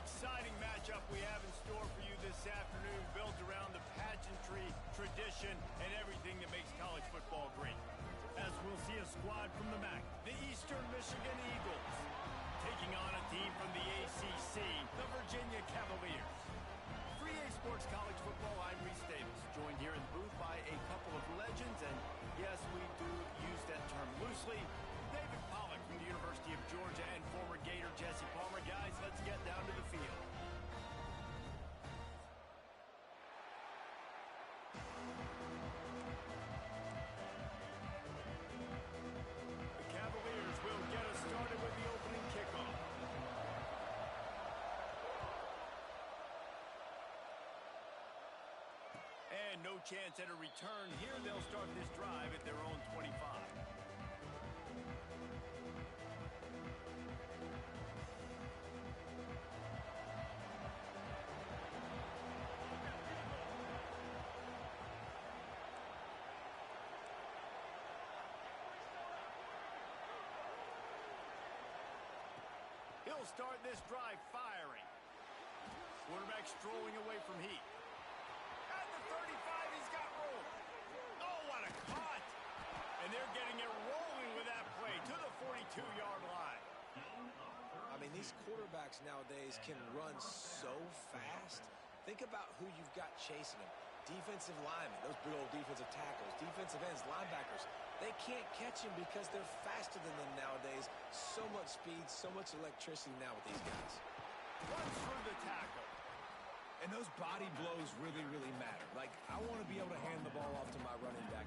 Exciting matchup we have in store for you this afternoon, built around the pageantry, tradition, and everything that makes college football great. As we'll see a squad from the MAC, the Eastern Michigan Eagles, taking on a team from the ACC, the Virginia Cavaliers. For EA Sports College Football, I'm Reese Davis, joined here in the booth by a couple of legends, and yes, we do use that term loosely. David Pollack from the University of Georgia and former Gator Jesse Palmer. Guys, let's get down to the field. The Cavaliers will get us started with the opening kickoff. And no chance at a return here. They'll start this drive at their own 25. He'll start this drive firing. Quarterback strolling away from heat. At the 35, he's got room. Oh, what a cut! And they're getting it rolling with that play to the 42-yard line. I mean, these quarterbacks nowadays can run so fast. Think about who you've got chasing them. Defensive linemen, those big old defensive tackles, defensive ends, linebackers. They can't catch him because they're faster than them nowadays. So much speed, so much electricity now with these guys. Runs through the tackle. And those body blows really, really matter. Like, I want to be able to hand the ball off to my running back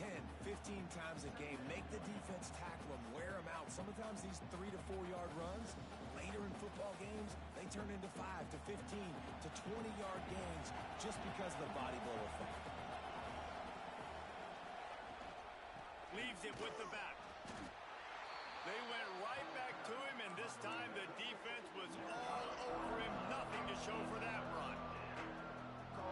10, 15 times a game. Make the defense tackle them, wear them out. Sometimes these 3 to 4 yard runs, later in football games, they turn into 5 to 15 to 20-yard gains just because of the body blow effect. Leaves it with the back. They went right back to him, and this time the defense was all over him. Nothing to show for that run.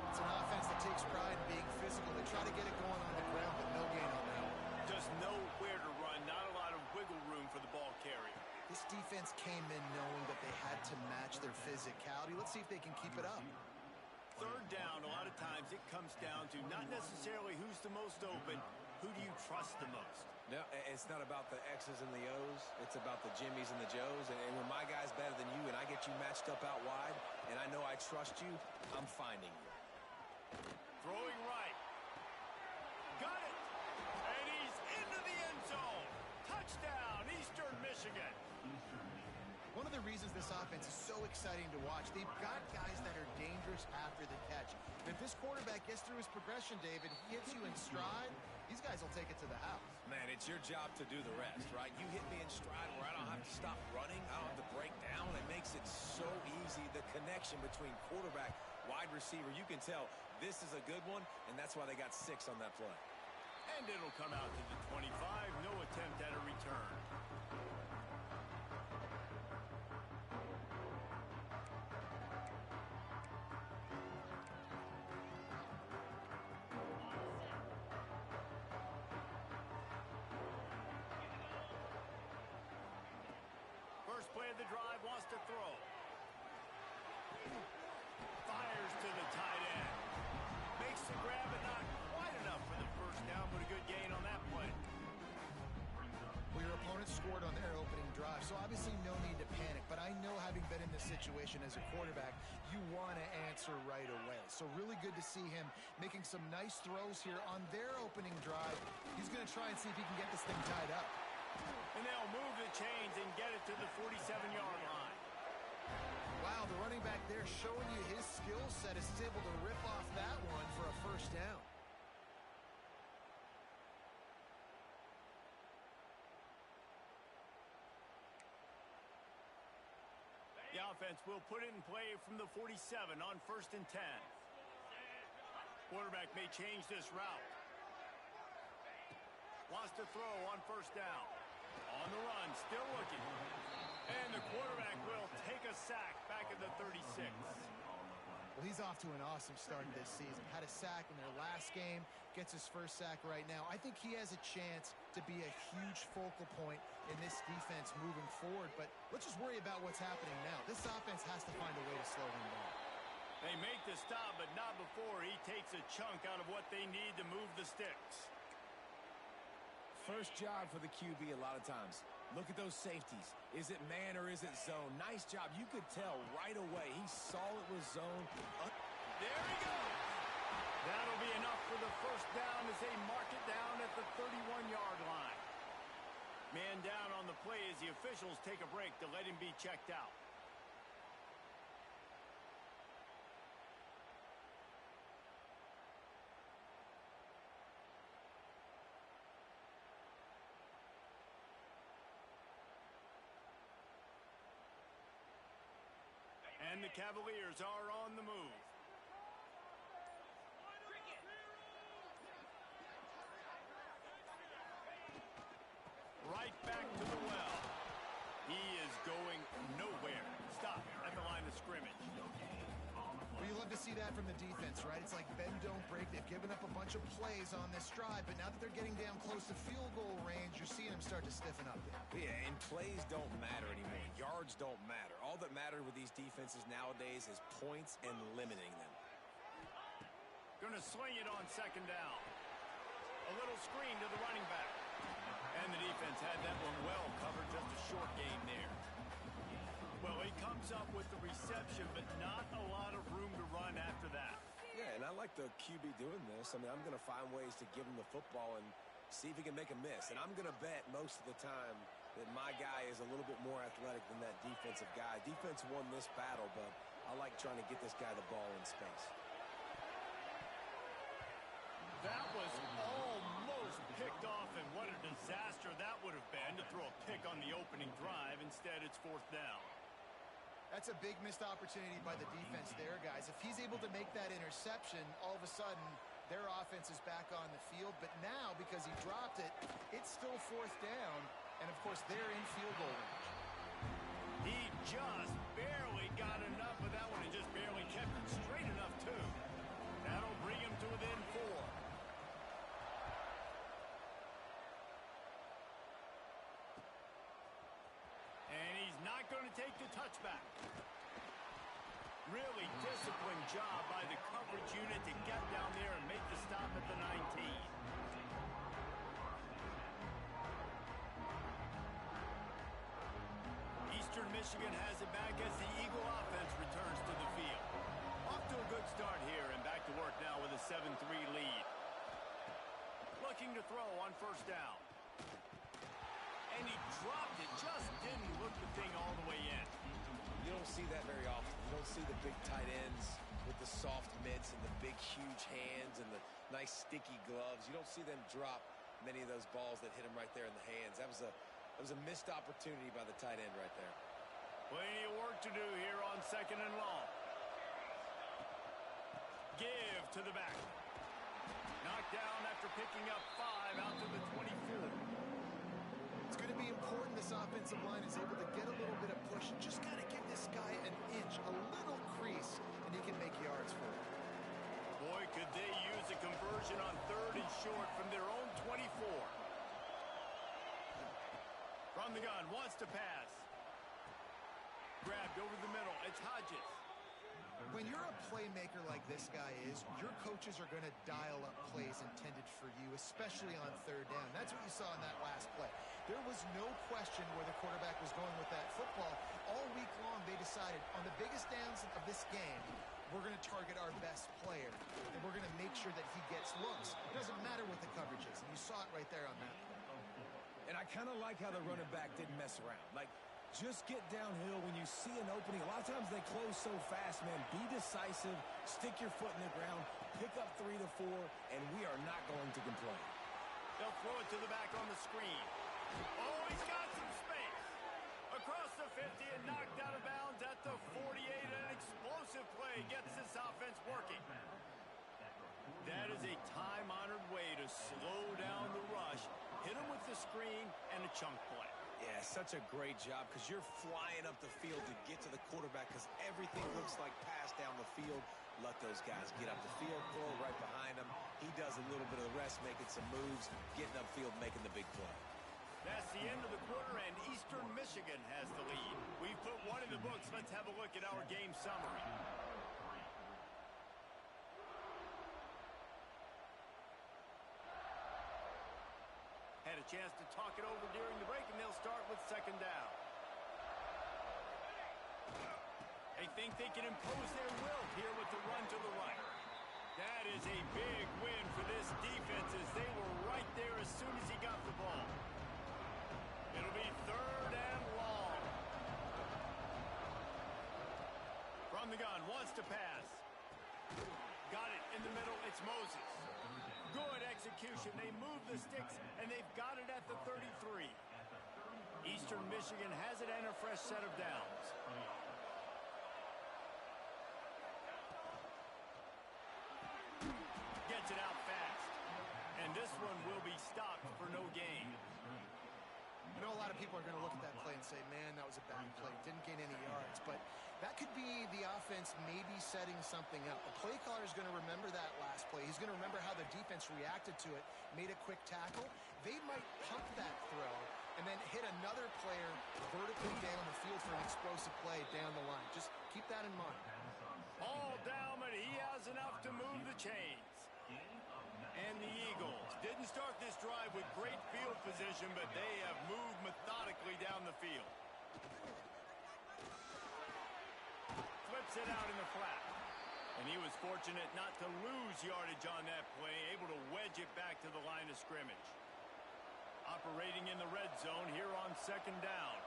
It's an offense that takes pride in being physical. They try to get it going on the ground, but no gain on that. Just nowhere to run. Not a lot of wiggle room for the ball carrier. This defense came in knowing that they had to match their physicality. Let's see if they can keep it up. Third down, a lot of times it comes down to not necessarily who's the most open, who do you trust the most? No, it's not about the X's and the O's. It's about the Jimmys and the Joes. And when my guy's better than you and I get you matched up out wide and I know I trust you, I'm finding you. Throwing right. Got it. And he's into the end zone. Touchdown, Eastern Michigan. One of the reasons this offense is so exciting to watch, they've got guys that are dangerous after the catch. And if this quarterback gets through his progression, David, he hits you in stride, these guys will take it to the house. Man, it's your job to do the rest, right? You hit me in stride where I don't have to stop running. I don't have to break down. It makes it so easy. The connection between quarterback, wide receiver, you can tell this is a good one, and that's why they got 6 on that play. And it'll come out to the 25. No attempt at a return. First play of the drive, wants to throw. Fires to the tight end. Makes the grab, but not quite enough for the first down, but a good gain on that play. Well, your opponent scored on their opening drive, so obviously no need to panic. But I know, having been in this situation as a quarterback, you want to answer right away. So really good to see him making some nice throws here on their opening drive. He's going to try and see if he can get this thing tied up. And they'll move the chains and get it to the 47-yard line. Wow, the running back there showing you his skill set as he's able to rip off that one for a first down. The offense will put it in play from the 47 on 1st and 10. Quarterback may change this route. Wants to throw on 1st down. On the run, still looking. And the quarterback will take a sack back at the 36. Well, he's off to an awesome start this season. Had a sack in their last game, gets his first sack right now. I think he has a chance to be a huge focal point in this defense moving forward, but let's just worry about what's happening now. This offense has to find a way to slow him down. They make the stop, but not before he takes a chunk out of what they need to move the sticks. First job for the QB a lot of times. Look at those safeties. Is it man or is it zone? Nice job. You could tell right away. He saw it was zone. There he goes. That'll be enough for the first down as they mark it down at the 31-yard line. Man down on the play as the officials take a break to let him be checked out. And the Cavaliers are on the move. Right back to the well. He is going nowhere. Stop at the line of scrimmage. Well, you love to see that from the defense, right? It's like bend, don't break. They've given up a bunch of plays on this drive, but now that they're getting down close to field goal range, you're seeing them start to stiffen up there. Yeah, and plays don't matter anymore. Yards don't matter. All that matters with these defenses nowadays is points and limiting them. Gonna sling it on second down. A little screen to the running back. And the defense had that one well covered, just a short game there. Well, he comes up with the reception, but not a lot of room to run after that. Yeah, and I like the QB doing this. I mean, I'm going to find ways to give him the football and see if he can make a miss. And I'm going to bet most of the time that my guy is a little bit more athletic than that defensive guy. Defense won this battle, but I like trying to get this guy the ball in space. That was almost picked off, and what a disaster that would have been to throw a pick on the opening drive. Instead, it's fourth down. That's a big missed opportunity by the defense there, guys. If he's able to make that interception, all of a sudden, their offense is back on the field. But now, because he dropped it, it's still fourth down. And, of course, they're in field goal range. He just barely got enough of that one and just barely kept it straight enough, too. That'll bring him to within 4. And he's not going to take the touchback. Really disciplined job by the coverage unit to get down there and make the stop at the 19. Eastern Michigan has it back as the Eagle offense returns to the field. Off to a good start here and back to work now with a 7-3 lead. Looking to throw on first down. And he dropped it, just didn't look the thing all the way in. You don't see that very often. You don't see the big tight ends with the soft mitts and the big, huge hands and the nice, sticky gloves. You don't see them drop many of those balls that hit them right there in the hands. That was a missed opportunity by the tight end right there. Plenty of work to do here on second and long. Give to the back. Knocked down after picking up 5 out to the 24. It's going to be important this offensive line is able to get a little bit of push. Just got to give this guy an inch, a little crease, and he can make yards for it. Boy, could they use a conversion on third and short from their own 24. From the gun, wants to pass. Grabbed over the middle. It's Hodges. When you're a playmaker like this guy is, your coaches are going to dial up plays intended for you, especially on third down. That's what you saw in that last play. There was no question where the quarterback was going with that football. All week long, they decided on the biggest downs of this game, we're going to target our best player, and we're going to make sure that he gets looks. It doesn't matter what the coverage is, and you saw it right there on that play. And I kind of like how the running back didn't mess around. Like, just get downhill when you see an opening. A lot of times they close so fast, man. Be decisive, stick your foot in the ground, pick up 3 to 4, and we are not going to complain. They'll throw it to the back on the screen. Oh, he's got some space. Across the 50 and knocked out of bounds at the 48. An explosive play gets this offense working. That is a time-honored way to slow down the rush, hit him with the screen, and a chunk play. Yeah, such a great job because you're flying up the field to get to the quarterback because everything looks like pass down the field. let those guys get up the field, throw right behind him. He does a little bit of the rest, making some moves, getting upfield, making the big play. That's the end of the quarter, and Eastern Michigan has the lead. We've put one in the books. Let's have a look at our game summary. Had a chance to talk it over during the break, and they'll start with second down. They think they can impose their will here with the run to the right. That is a big win for this defense as they were right there as soon as he got the ball. It'll be third and long. From the gun, wants to pass. Got it in the middle, it's Moses. Good execution. They move the sticks, and they've got it at the 33. Eastern Michigan has it and a fresh set of downs. Gets it out fast. And this one will be stopped for no gain. I know a lot of people are going to look at that play and say, man, that was a bad play. Didn't gain any yards. But that could be the offense maybe setting something up. The play caller is going to remember that last play. He's going to remember how the defense reacted to it, made a quick tackle. They might pump that throw and then hit another player vertically down the field for an explosive play down the line. Just keep that in mind. All down, but he has enough to move the chains. And the Eagles didn't start this drive with great field position, but they have moved methodically down the field. Flips it out in the flat. And he was fortunate not to lose yardage on that play, able to wedge it back to the line of scrimmage. Operating in the red zone here on second down.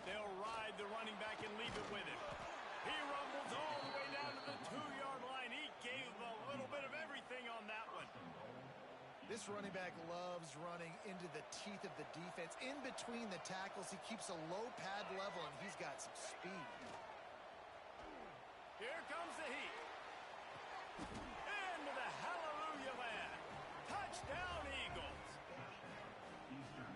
They'll ride the running back and leave it with him. He rumbles all the way down to the 2-yard line. He gave a little bit of everything on that one. This running back loves running into the teeth of the defense. In between the tackles, he keeps a low pad level, and he's got some speed. Here comes the heat. Into the hallelujah land. Touchdown, Eagles.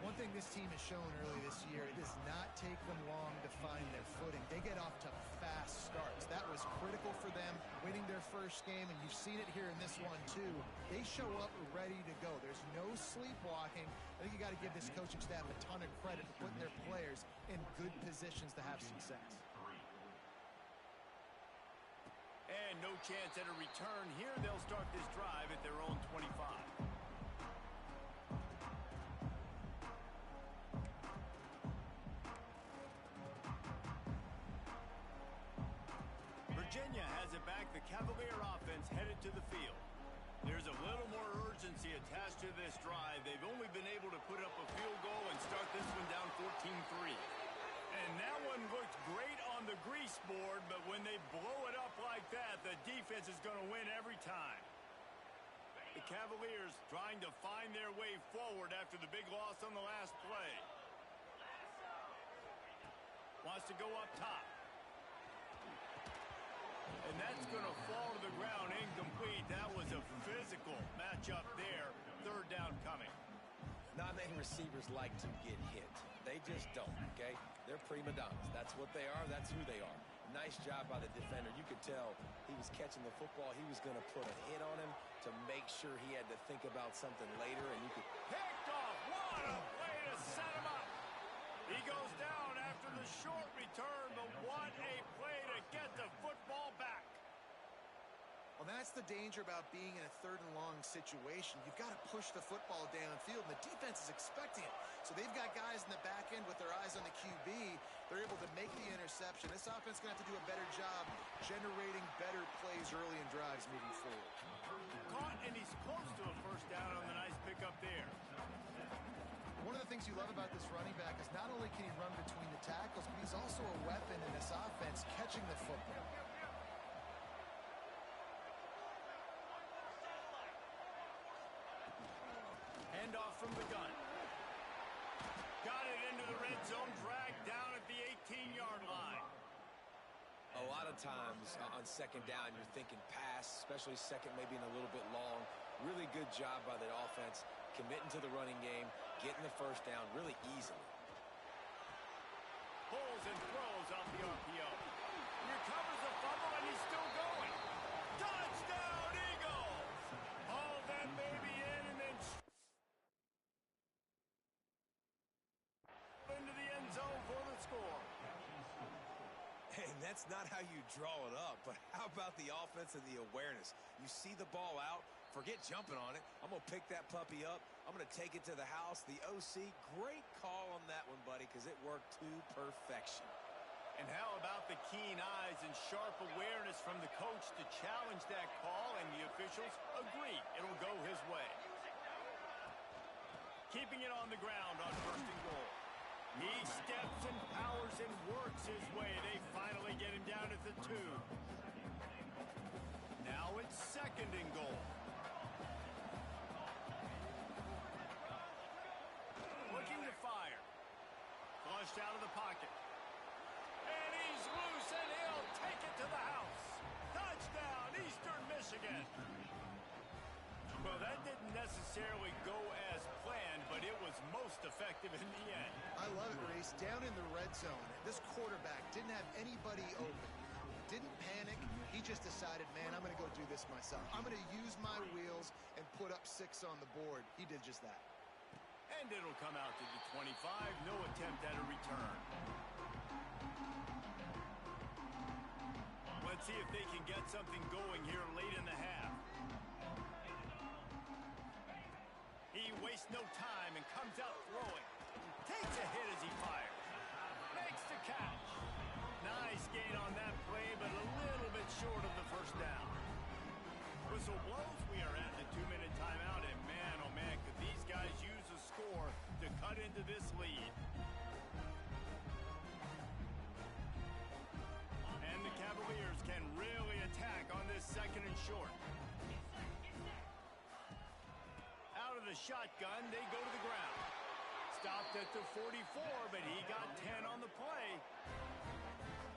One thing this team has shown early this year, it does not take them long to find their footing. They get off to fast starts. That was critical for them, winning their first game, and you've seen it here in this one too. They show up ready to go. There's no sleepwalking. I think you got to give this coaching staff a ton of credit for putting their players in good positions to have success. And no chance at a return here. They'll start this drive at their own 25. Virginia has it back. The Cavalier offense headed to the field. There's a little more urgency attached to this drive. They've only been able to put up a field goal and start this one down 14-3. And that one looked great on the grease board, but when they blow it up like that, the defense is going to win every time. The Cavaliers trying to find their way forward after the big loss on the last play. Wants to go up top. And that's going to fall to the ground incomplete. That was a physical matchup there. Third down coming. Not many receivers like to get hit. They just don't, okay? They're prima donnas. That's what they are. That's who they are. Nice job by the defender. You could tell he was catching the football. He was going to put a hit on him to make sure he had to think about something later. And you could... Picked off. What a way to set him up. He goes down after the short return, but what a play to get the football back. Well, that's the danger about being in a third and long situation. You've got to push the football downfield, and the defense is expecting it. So they've got guys in the back end with their eyes on the QB. They're able to make the interception. This offense is going to have to do a better job generating better plays early in drives moving forward. Caught, and he's close to a first down on the nice pickup there. One of the things you love about this running back is not only can he run between the tackles, but he's also a weapon in this offense catching the football. Handoff from the gun. Got it into the red zone, dragged down at the 18-yard line. A lot of times on second down, you're thinking pass, especially second, maybe in a little bit long. Really good job by the offense, committing to the running game, getting the first down really easily. Pulls and throws off the RPO. And that's not how you draw it up, but how about the offense and the awareness? You see the ball out, forget jumping on it. I'm going to pick that puppy up. I'm going to take it to the house. The OC, great call on that one, buddy, because it worked to perfection. And how about the keen eyes and sharp awareness from the coach to challenge that call, and the officials agree it'll go his way. Keeping it on the ground on 1st and goal. He steps and powers and works his way. They finally get him down at the 2. Now it's 2nd and goal. Looking to fire. Flushed out of the pocket. And he's loose, and he'll take it to the house. Touchdown, Eastern Michigan. Well, that didn't necessarily go as planned, but it was most effective in the end. I love it, Reese. Down in the red zone, this quarterback didn't have anybody open. Didn't panic. He just decided, man, I'm going to go do this myself. I'm going to use my wheels and put up 6 on the board. He did just that. And it'll come out to the 25. No attempt at a return. Let's see if they can get something going here late in the half. He wastes no time and comes out throwing. Takes a hit as he fires. Makes the catch. Nice gain on that play, but a little bit short of the 1st down. Whistle blows. We are at the 2-minute timeout, and man, oh man, could these guys use a score to cut into this lead. And the Cavaliers can really attack on this 2nd and short. Out of the shotgun, they go to the ground. Stopped at the 44, but he got 10 on the play.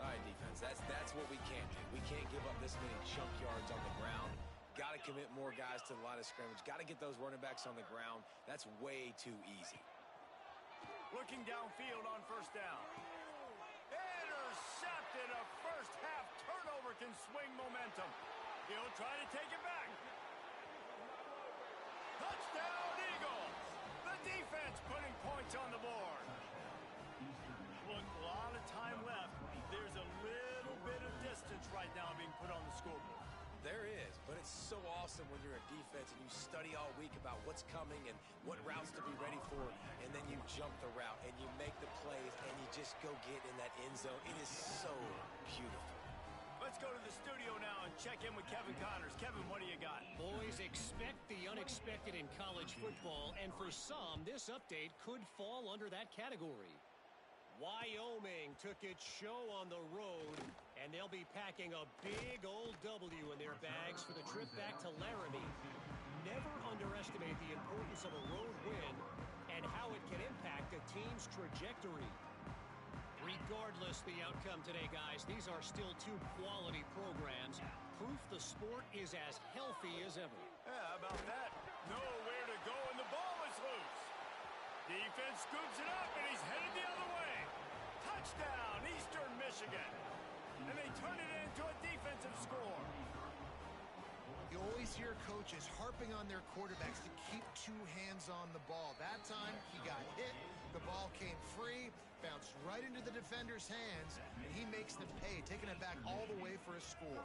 All right, defense, that's what we can't do. We can't give up this many chunk yards on the ground. Got to commit more guys to the line of scrimmage. Got to get those running backs on the ground. That's way too easy. Looking downfield on 1st down. Intercepted. A first-half turnover can swing momentum. He'll try to take it back. Touchdown, Eagles! The defense putting points on the board. Look, a lot of time left. There's a little bit of distance right now being put on the scoreboard. There is, but it's so awesome when you're a defense and you study all week about what's coming and what routes to be ready for, and then you jump the route and you make the plays and you just go get in that end zone. It is so beautiful. Let's go to the studio now and check in with Kevin Connors. Kevin, what do you got? Boys, expect the unexpected in college football, and for some, this update could fall under that category. Wyoming took its show on the road, and they'll be packing a big old W in their bags for the trip back to Laramie. Never underestimate the importance of a road win and how it can impact a team's trajectory. Regardless the outcome today, guys, these are still 2 quality programs. Proof the sport is as healthy as ever. Yeah, how about that? Nowhere to go, and the ball is loose. Defense scoops it up, and he's headed the other way. Touchdown, Eastern Michigan. And they turn it into a defensive score. You always hear coaches harping on their quarterbacks to keep 2 hands on the ball. That time, he got hit. The ball came free, bounced right into the defender's hands, and he makes them pay, taking it back all the way for a score.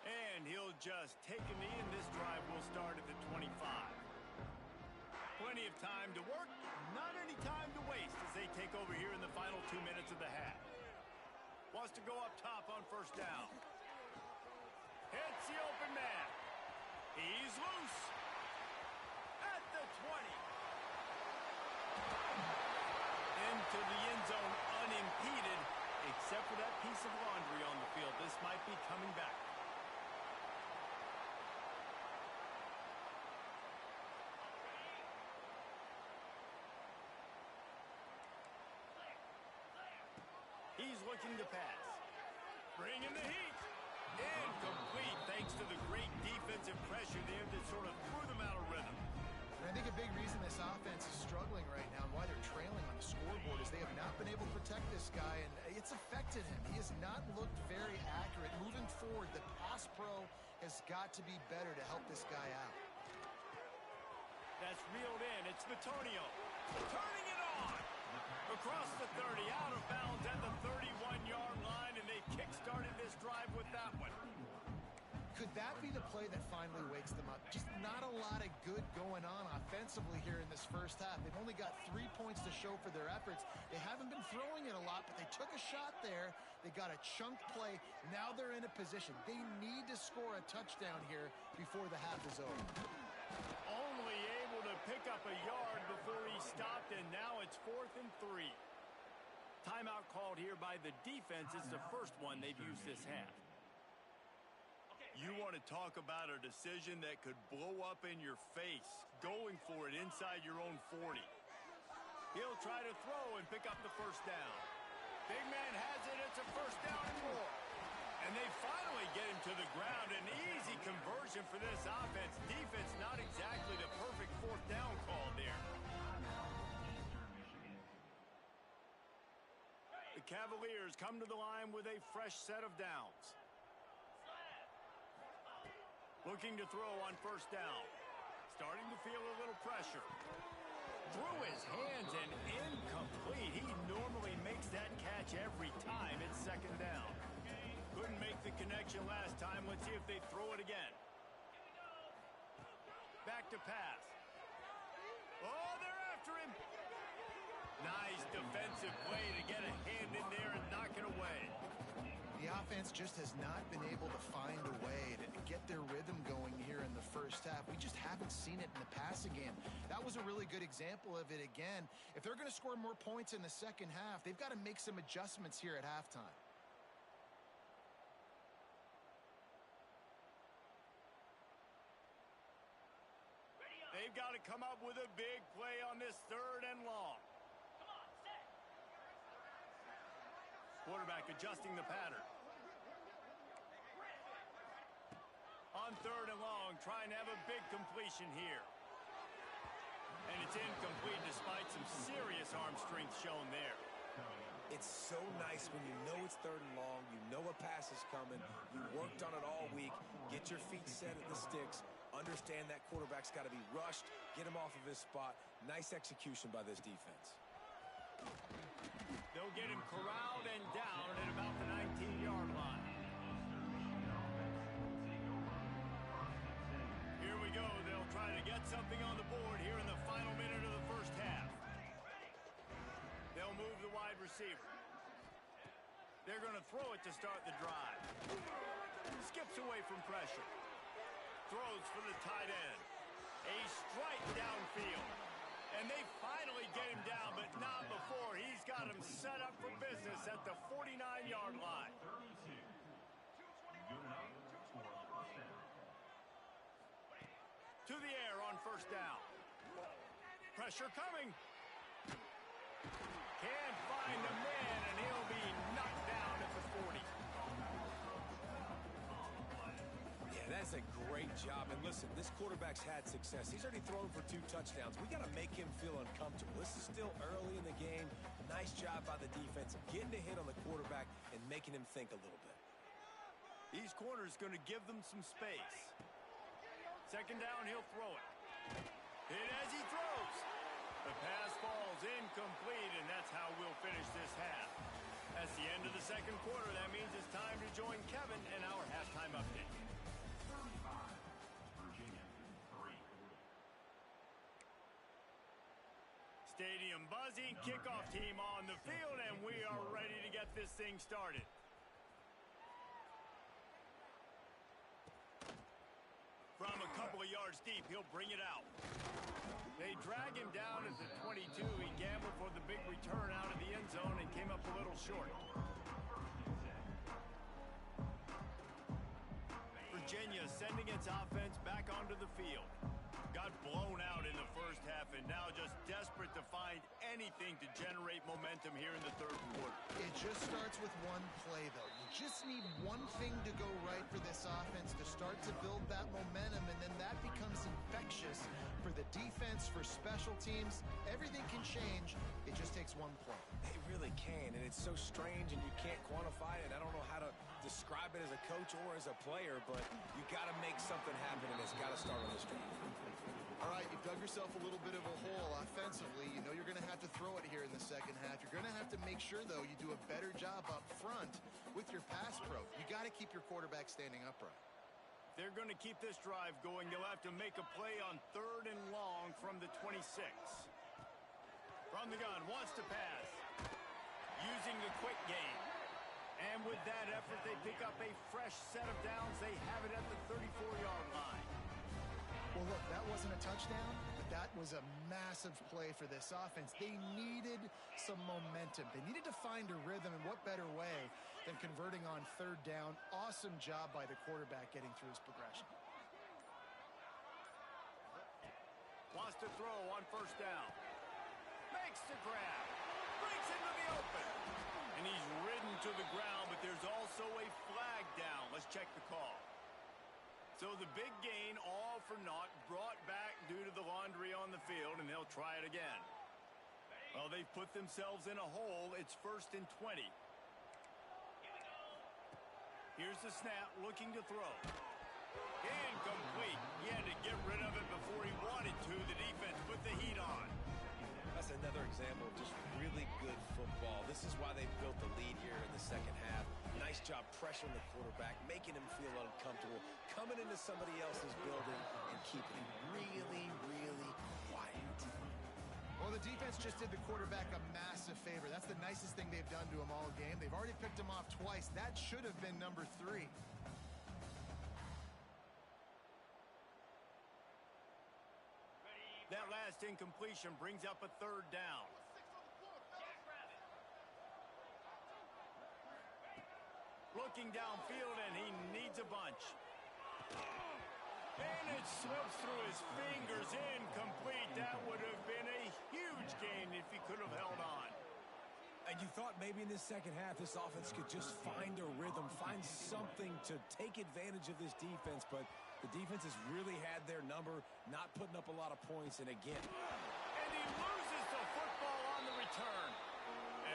And he'll just take a knee, and this drive will start at the 25. Plenty of time to work, not any time to waste as they take over here in the final 2 minutes of the half. Wants to go up top on 1st down. Hits the open man. He's loose. At the 20. Into the end zone unimpeded, except for that piece of laundry on the field. This might be coming back. He's looking to pass. Bringing the heat. Incomplete thanks to the great defensive pressure there that sort of threw them out of rhythm. And I think a big reason this offense is struggling right now and why they're trailing on the scoreboard is they have not been able to protect this guy, and it's affected him. He has not looked very accurate. Moving forward, the pass pro has got to be better to help this guy out. That's reeled in. It's Vitonio. Turning it on. Across the 30, out of bounds at the 31-yard line, and they kick-started this drive with that one. Could that be the play that finally wakes them up? Just not a lot of good going on offensively here in this first half. They've only got 3 points to show for their efforts. They haven't been throwing it a lot, but they took a shot there. They got a chunk play. Now they're in a position. They need to score a touchdown here before the half is over. Only able to pick up a yard before he stopped, and now it's 4th and 3. Timeout called here by the defense. It's the first one they've used this half. You want to talk about a decision that could blow up in your face, going for it inside your own 40. He'll try to throw and pick up the first down. Big man has it. It's a first down and more. And they finally get him to the ground. An easy conversion for this offense. Defense not exactly the perfect 4th down call there. The Cavaliers come to the line with a fresh set of downs. Looking to throw on first down. Starting to feel a little pressure. Through his hands and incomplete. He normally makes that catch every time. It's 2nd down. Couldn't make the connection last time. Let's see if they throw it again. Back to pass. Oh, they're after him. Nice defensive play to get a hand in there and knock it away. The offense just has not been able to find a way to get their rhythm going here in the first half. We just haven't seen it in the passing game. That was a really good example of it again. If they're going to score more points in the second half, they've got to make some adjustments here at halftime. They've got to come up with a big play on this 3rd and long. Quarterback adjusting the pattern. On 3rd and long, trying to have a big completion here. And it's incomplete despite some serious arm strength shown there. It's so nice when you know it's 3rd and long, you know a pass is coming, you worked on it all week, get your feet set at the sticks, understand that quarterback's got to be rushed, get him off of his spot. Nice execution by this defense. They'll get him corralled and down at about the 19-yard line. Here we go. They'll try to get something on the board here in the final minute of the first half. They'll move the wide receiver. They're going to throw it to start the drive. Skips away from pressure. Throws for the tight end. A strike downfield. And they finally get him down, but not before. He's got him set up for business at the 49-yard line. To the air on first down. Pressure coming. Can't find the man, and he'll be knocked down at the 40. That's a great job. And listen, this quarterback's had success. He's already thrown for 2 touchdowns. We got to make him feel uncomfortable. This is still early in the game. Nice job by the defense getting a hit on the quarterback and making him think a little bit. These corners going to give them some space. 2nd down, he'll throw it. Hit as he throws. The pass falls incomplete, and that's how we'll finish this half. That's the end of the 2nd quarter. That means it's time to join Kevin in our halftime update. Stadium buzzing, kickoff team on the field, and we are ready to get this thing started. From a couple of yards deep, he'll bring it out. They drag him down at the 22. He gambled for the big return out of the end zone and came up a little short. Virginia sending its offense back onto the field. Got blown out in the first half and now just desperate to find anything to generate momentum here in the 3rd quarter. It just starts with one play, though. You just need one thing to go right for this offense to start to build that momentum, and then that becomes infectious for the defense, for special teams. Everything can change. It just takes one play. It really can, and it's so strange, and you can't quantify it. I don't know how to describe it as a coach or as a player, but you got to make something happen, and it's got to start on this drive. All right, you've dug dug yourself a little bit of a hole offensively. You know you're going to have to throw it here in the second half. You're going to have to make sure, though, you do a better job up front with your pass pro. You got to keep your quarterback standing upright. They're going to keep this drive going. They'll have to make a play on 3rd and long from the 26. From the gun, wants to pass. Using the quick game. And with that effort, they pick up a fresh set of downs. They have it at the 34-yard line. Well, look, that wasn't a touchdown, but that was a massive play for this offense. They needed some momentum. They needed to find a rhythm, and what better way than converting on 3rd down. Awesome job by the quarterback getting through his progression. Wants to throw on 1st down. Makes the grab. Breaks into the open. And he's ridden to the ground, but there's also a flag down. Let's check the call. So the big gain, all for naught, brought back due to the laundry on the field, and they'll try it again. Well, they've put themselves in a hole. It's 1st and 20. Here's the snap, looking to throw. Incomplete. He had to get rid of it before he wanted to. The defense put the heat on. That's another example of just really good football. This is why they built the lead here in the second half. Nice job pressuring the quarterback, making him feel uncomfortable, coming into somebody else's building and keeping him really, really quiet. Well, the defense just did the quarterback a massive favor. That's the nicest thing they've done to him all game. They've already picked him off twice. That should have been number 3. That last incompletion brings up a 3rd down. Looking downfield, and he needs a bunch. And it slips through his fingers. Incomplete. That would have been a huge gain if he could have held on. And you thought maybe in this second half this offense could just find a rhythm, find something to take advantage of this defense, but the defense has really had their number, not putting up a lot of points, and again. And he loses the football on the return.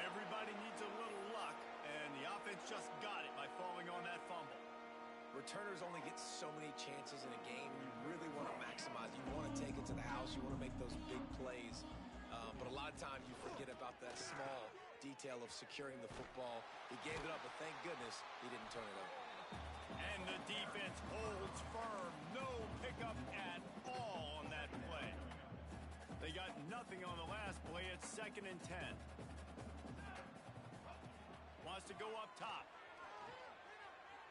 Everybody needs a little luck, and the offense just got it by falling on that fumble. Returners only get so many chances in a game. You really want to maximize. You want to take it to the house. You want to make those big plays. But a lot of times you forget about that small detail of securing the football. He gave it up, but thank goodness he didn't turn it over. And the defense holds firm. No pickup at all on that play. They got nothing on the last play. It's 2nd and 10. Wants to go up top.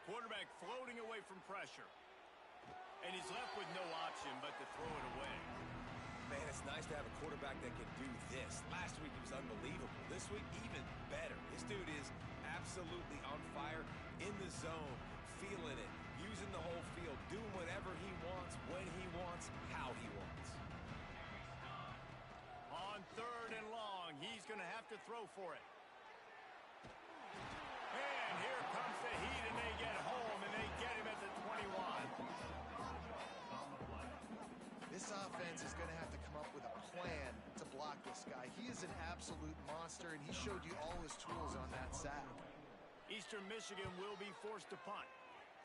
Quarterback floating away from pressure. And he's left with no option but to throw it away. Man, it's nice to have a quarterback that can do this. Last week he was unbelievable. This week, even better. This dude is absolutely on fire, in the zone, feeling it, using the whole field, doing whatever he wants, when he wants, how he wants. On 3rd and long, he's going to have to throw for it. And here comes the heat, and they get home, and they get him at the 21. This offense is going to have to come up with a plan to block this guy. He is an absolute monster, and he showed you all his tools on that sack. Eastern Michigan will be forced to punt.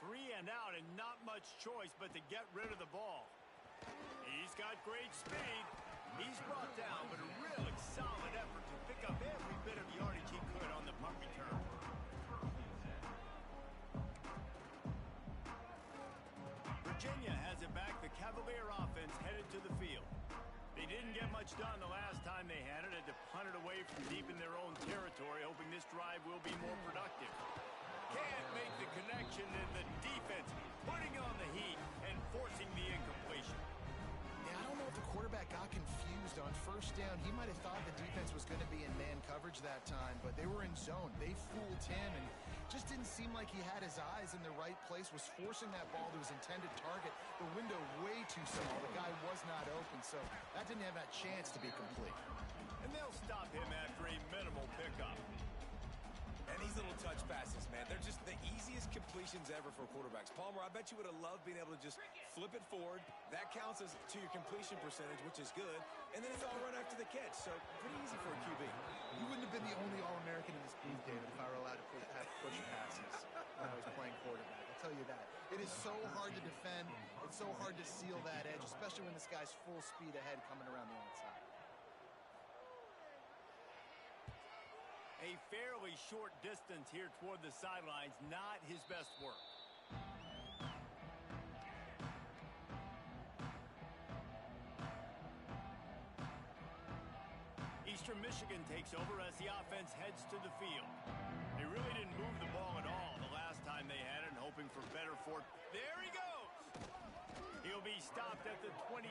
3 and out, and not much choice but to get rid of the ball. He's got great speed. He's brought down, but a really solid effort to pick up every bit of yardage he could on the punt return. Virginia has it back. The Cavalier offense headed to the field. They didn't get much done the last time they had it. Had to punt it away from deep in their own territory, hoping this drive will be more productive. Can't make the connection, and the defense putting on the heat and forcing the incompletion. Yeah, I don't know if the quarterback got confused on 1st down. He might have thought the defense was going to be in man coverage that time, but they were in zone. They fooled him, and just didn't seem like he had his eyes in the right place, was forcing that ball to his intended target. The window way too small. The guy was not open, so that didn't have that chance to be complete. And they'll stop him after a minimal pickup. And these little touch passes, man, they're just the easiest completions ever for quarterbacks. Palmer, I bet you would have loved being able to just flip it forward. That counts as to your completion percentage, which is good. And then it's all run after the catch. So pretty easy for a QB. You wouldn't have been the only All-American in this booth, David, if I were allowed to have push passes when I was playing quarterback. I'll tell you that. It is so hard to defend. It's so hard to seal that edge, especially when this guy's full speed ahead coming around the outside. A fairly short distance here toward the sidelines, not his best work. Eastern Michigan takes over as the offense heads to the field. They really didn't move the ball at all the last time they had it, hoping for better fortune. There he goes! He'll be stopped at the 27,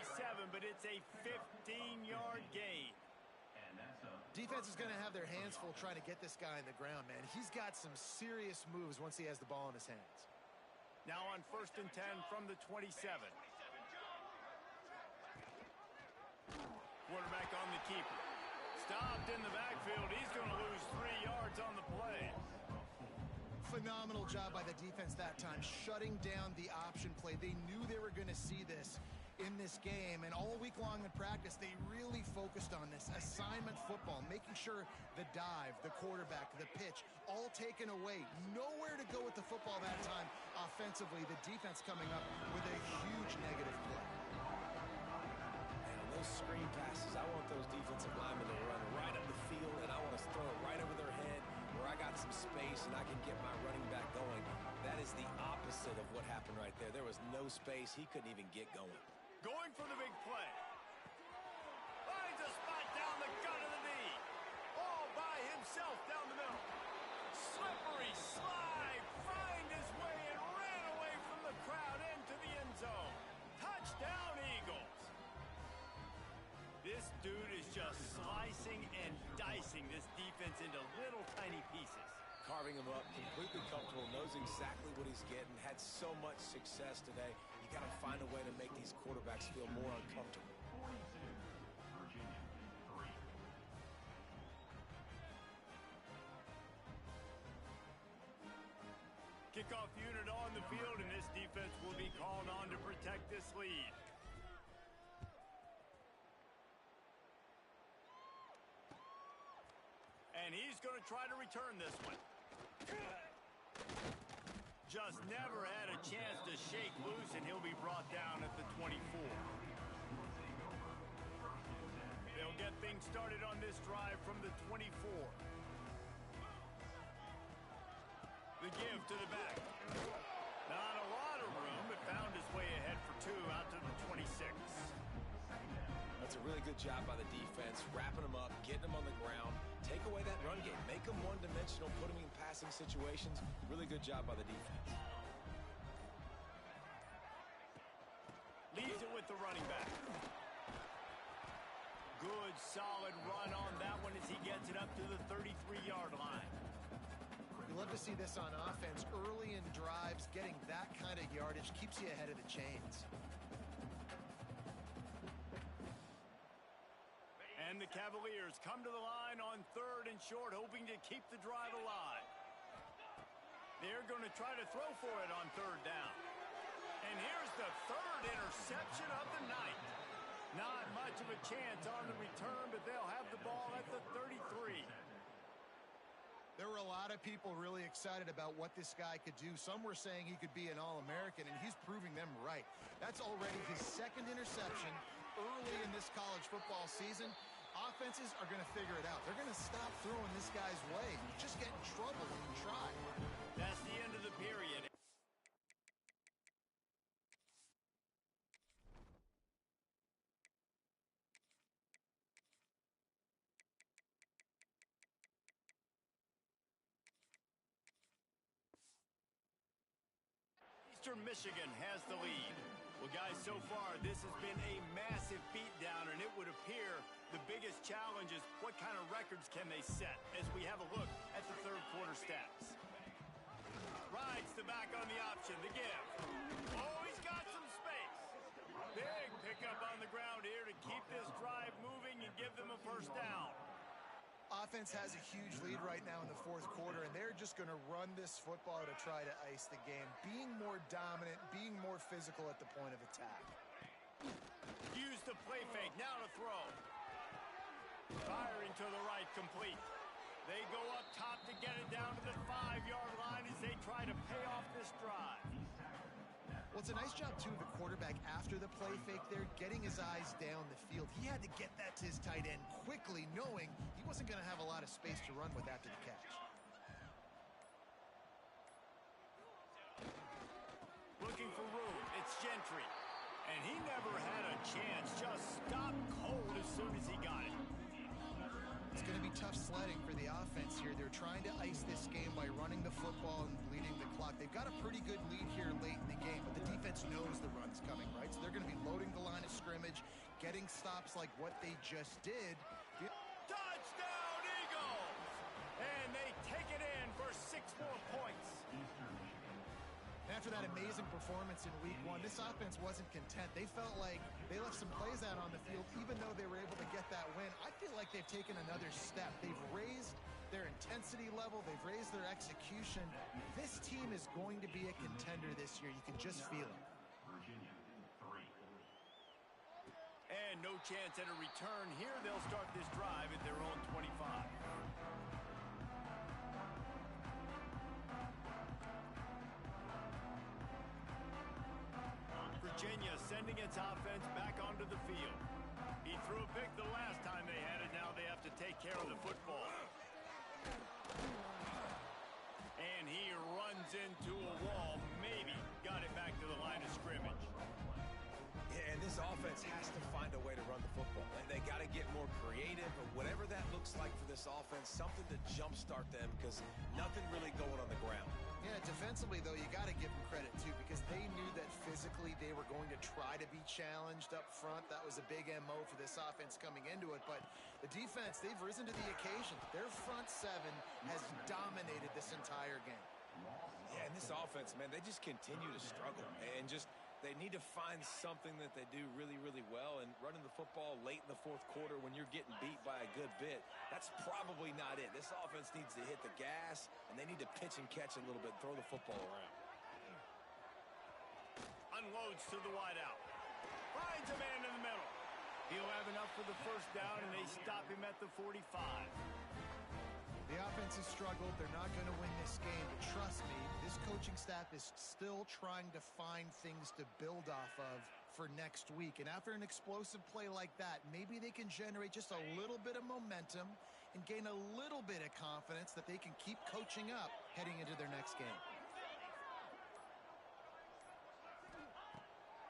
but it's a 15-yard gain. Defense is going to have their hands full trying to get this guy on the ground, man. He's got some serious moves once he has the ball in his hands. Now on 1st and 10 from the 27. Quarterback on the keeper. Stopped in the backfield. He's going to lose 3 yards on the play. Phenomenal job by the defense that time, shutting down the option play. They knew they were going to see this in this game, and all week long in practice, they really focused on this assignment football, making sure the dive, the quarterback, the pitch, all taken away. Nowhere to go with the football that time offensively. The defense coming up with a huge negative play. And on those screen passes, I want those defensive linemen to run right up the field, and I want to throw it right over their head where I got some space and I can get my running back going. That is the opposite of what happened right there. There was no space. He couldn't even get going. Going for the big play. Finds a spot down the gut of the knee. All by himself down the middle. Slippery slide. Find his way and ran away from the crowd into the end zone. Touchdown, Eagles. This dude is just slicing and dicing this defense into little tiny pieces. Carving him up, completely comfortable, knows exactly what he's getting, had so much success today. You got to find a way to make these quarterbacks feel more uncomfortable. Kickoff unit on the field, and this defense will be called on to protect this lead. And he's going to try to return this one. Just never had a chance to shake loose, and he'll be brought down at the 24. They'll get things started on this drive from the 24. The give to the back. Not a lot of room, but found his way ahead for 2 out to the 26. That's a really good job by the defense, wrapping them up, getting them on the ground. Take away that run game. Make them one-dimensional, put them in passing situations. Really good job by the defense. Leaves it with the running back. Good, solid run on that one as he gets it up to the 33-yard line. You love to see this on offense. Early in drives, getting that kind of yardage keeps you ahead of the chains. And the Cavaliers come to the line on 3rd and short, hoping to keep the drive alive. They're going to try to throw for it on 3rd down. And here's the 3rd interception of the night. Not much of a chance on the return, but they'll have the ball at the 33. There were a lot of people really excited about what this guy could do. Some were saying he could be an All-American, and he's proving them right. That's already his 2nd interception early in this college football season. Offenses are going to figure it out. They're going to stop throwing this guy's way. You just get in trouble when you try. That's the end of the period. Eastern Michigan has the lead. Well, guys, so far, this has been a massive beatdown, and it would appear the biggest challenge is what kind of records can they set as we have a look at the 3rd quarter stats. Rides the back on the option, the give. Oh, he's got some space. Big pickup on the ground here to keep this drive moving and give them a 1st down. offense has a huge lead right now in the fourth quarter, and they're just going to run this football to try to ice the game, being more dominant, being more physical at the point of attack. Use the play fake, now to throw. Firing to the right, complete. They go up top to get it down to the 5-yard line as they try to pay off this drive. Well, it's a nice job, too, of the quarterback after the play fake there, getting his eyes down the field. He had to get that to his tight end quickly, knowing he wasn't going to have a lot of space to run with after the catch. Looking for room, it's Gentry. And he never had a chance, just stopped cold as soon as he got it. It's going to be tough sledding for the offense here. They're trying to ice this game by running the football and bleeding the clock. They've got a pretty good lead here late in the game, but the defense knows the run's coming, right? So they're going to be loading the line of scrimmage, getting stops like what they just did. Touchdown, Eagles! And they take it in for 6 more points. After that amazing performance in week 1, this offense wasn't content. They felt like they left some plays out on the field, even though they were able to get that win. I feel like they've taken another step. They've raised their intensity level. They've raised their execution. This team is going to be a contender this year. You can just feel it. And no chance at a return here. They'll start this drive at their own 25. Virginia sending its offense back onto the field. He threw a pick the last time they had it. Now they have to take care of the football. And he runs into a wall. Maybe got it back to the line of scrimmage. Yeah, and this offense has to find a way to run the football. They got to get more creative, but whatever that looks like for this offense, something to jumpstart them because nothing really going on the ground. Yeah, defensively, though, you got to give them credit, too, because they knew that physically they were going to try to be challenged up front. That was a big MO for this offense coming into it. But the defense, they've risen to the occasion. Their front 7 has dominated this entire game. Yeah, and this offense, man, they just continue to struggle. And just they need to find something that they do really, really well. And running the football late in the fourth quarter when you're getting beat by a good bit, that's probably not it. This offense needs to hit the gas, and they need to pitch and catch a little bit, throw the football around. Unloads to the wideout. Finds a man in the middle. He'll have enough for the first down, and they stop him at the 45. The offense has struggled. They're not going to win this game, but trust me, this coaching staff is still trying to find things to build off of for next week. And after an explosive play like that, maybe they can generate just a little bit of momentum and gain a little bit of confidence that they can keep coaching up heading into their next game.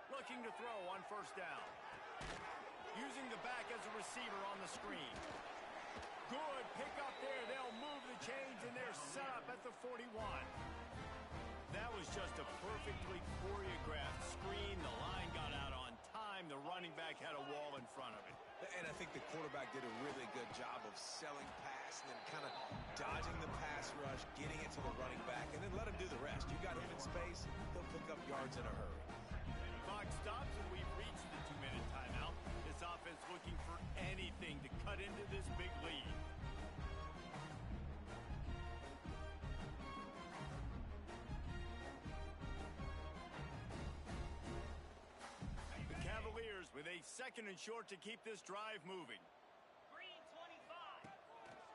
Looking to throw on first down. Using the back as a receiver on the screen. Good pick up there. They'll move the chains, and they're set up at the 41. That was just a perfectly choreographed screen. The line got out on time. The running back had a wall in front of it. And I think the quarterback did a really good job of selling pass and then kind of dodging the pass rush, getting it to the running back, and then let him do the rest. You got him in space, he'll pick up yards in a hurry. Clock stops, and we've reached the 2-minute timeout. This offense looking for anything to cut into this big lead. The Cavaliers with a 2nd and short to keep this drive moving. Green 25.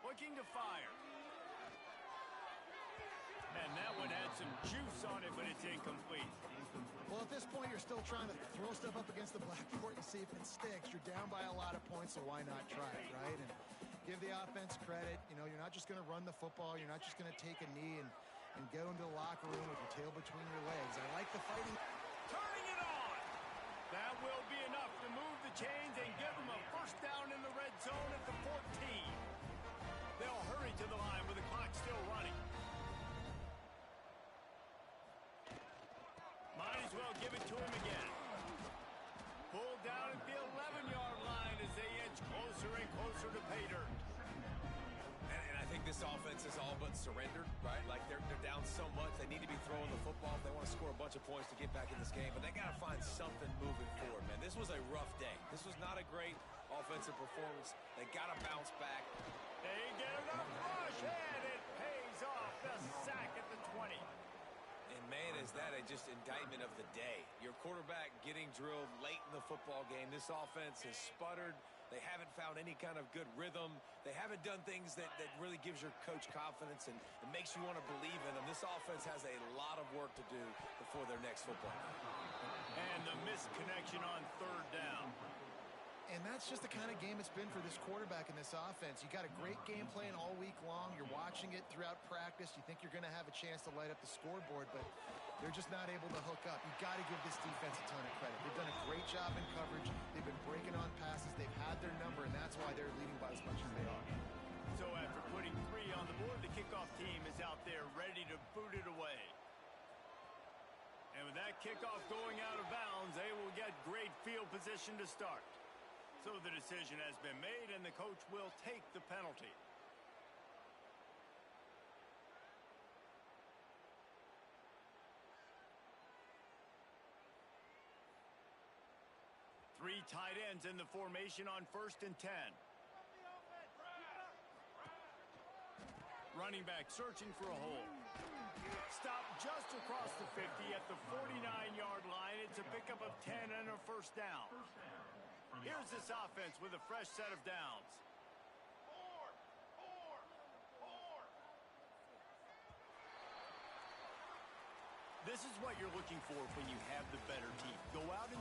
Looking to fire. And that one had some juice on it, but it's incomplete. Well, at this point, you're still trying to throw stuff up against the blackboard and see if it sticks. You're down by a lot of points, so why not try it, right? And give the offense credit. You know, you're not just going to run the football. You're not just going to take a knee and go into the locker room with your tail between your legs. I like the fighting. Turning it on. That will be enough to move the chains and give them a first down in the red zone at the 14. They'll hurry to the line with the clock still running. Might as well give it to him again. Pulled down at the 11-yard line as they edge closer and closer to pay dirt. And I think this offense is all but surrendered, right? Like they're down so much, they need to be throwing the football if they want to score a bunch of points to get back in this game. But they got to find something moving forward, man. This was a rough day. This was not a great offensive performance. They got to bounce back. They get enough rush, and it pays off. The sack at the 20. And, man, is that just indictment of the day. Your quarterback getting drilled late in the football game. This offense has sputtered. They haven't found any kind of good rhythm. They haven't done things that really gives your coach confidence and makes you want to believe in them. This offense has a lot of work to do before their next football game. And the missed connection on third down. And that's just the kind of game it's been for this quarterback in this offense. You got a great game plan all week long. You're watching it throughout practice. You think you're going to have a chance to light up the scoreboard, but they're just not able to hook up. You got to give this defense a ton of credit. They've done a great job in coverage. They've been breaking on passes. They've had their number, and that's why they're leading by as much as they are. So after putting 3 on the board, the kickoff team is out there ready to boot it away. And with that kickoff going out of bounds, they will get great field position to start. So the decision has been made, and the coach will take the penalty. Three tight ends in the formation on 1st and 10. Running back searching for a hole. Stop just across the 50 at the 49-yard line. It's a pickup of 10 and a first down. Here's this offense with a fresh set of downs. This is what you're looking for when you have the better team. Go out and